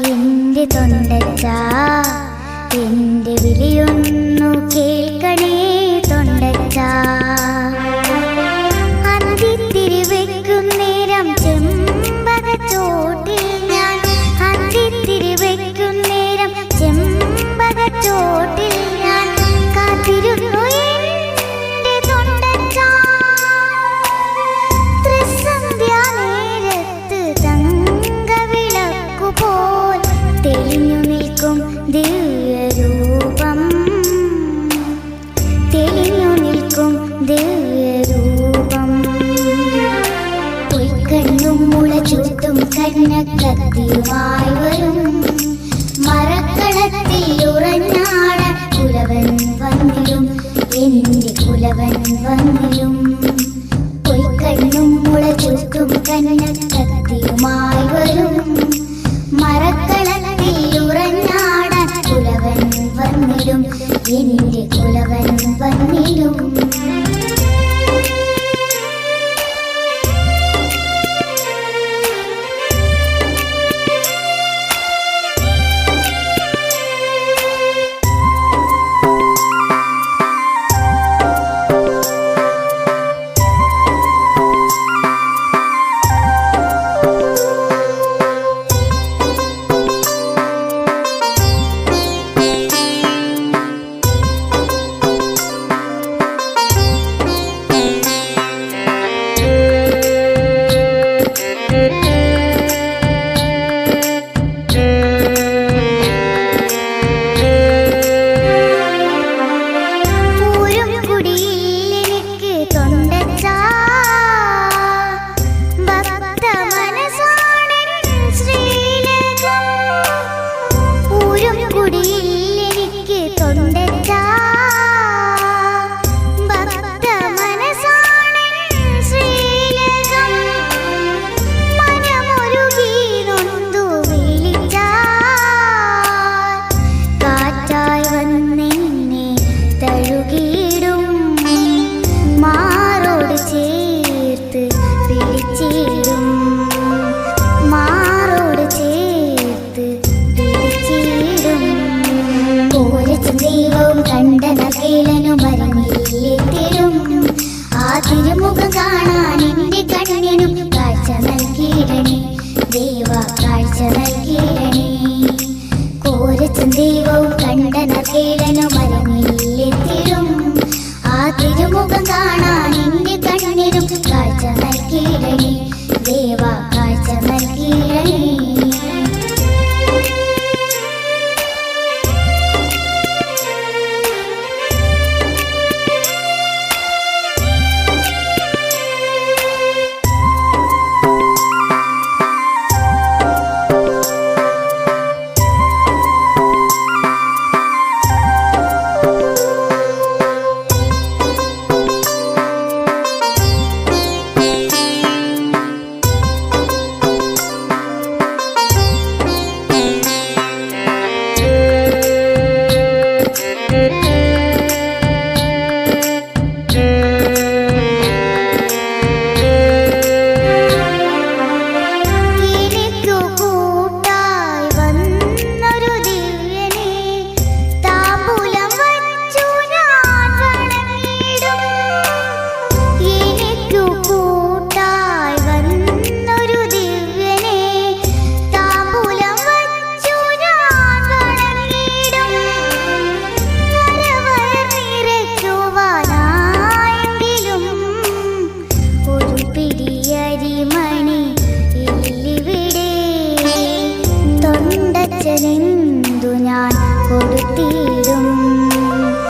എൻ്റെ തൊണ്ടച്ച എൻ്റെ വിളിയൊന്നു കേൾക്കണേ തൊണ്ടച്ച. അന്തിത്തിരി വെക്കും നേരം ചെമ്പകച്ചോട്ടിൽ ഞാൻ, അന്തിത്തിരി വെക്കും നേരം ചെമ്പകച്ചോട്ടിൽ ഞാൻ കാത്തിരുന്നു എൻ്റെ തൊണ്ടച്ച. ത്രിസന്ധ്യാനേരത്ത് തങ്കവിളക്കുപോൽ തെളിഞ്ഞു നിൽക്കും ദിവ്യരൂപം, തെളിഞ്ഞു നിൽക്കും ദിവ്യരൂപം. പൊയ്ക്കണ്ണും മുളചൂട്ടും കന്നക്കത്തിയുമായി വരും മറക്കളത്തിൽ ഉറഞ്ഞാടാൻ കുലവൻ വന്നിടും, എൻ്റെ കുലവൻ വന്നിടും. പൊയ്ക്കണ്ണും മുളചൂട്ടും കന്നക്കത്തിയുമായി വരും മറക്കളത്തിൽ ഉറഞ്ഞാടാൻ കുലവൻ വന്നിടും, എൻ്റെ കുലവൻ വന്നിടും. തിരുമുഖം കാണാൻ എൻ്റെ കണ്ണിനും കാഴ്ച നൽകിയിടണേ ദേവ, കാഴ്ച നൽകിയിടണേ. കോരച്ചും ദൈവവും കണ്ടന കേളനും അരങ്ങിലെത്തിടും, ആ തിരുമുഖം കാണാൻ എൻ്റെ കണ്ണിനും കാഴ്ച നൽകിയിടണേ ദേവ, കാഴ്ച നൽകിയിടണേ. തൊണ്ടച്ചനെന്തു ഞാൻ കൊടുത്തിടും.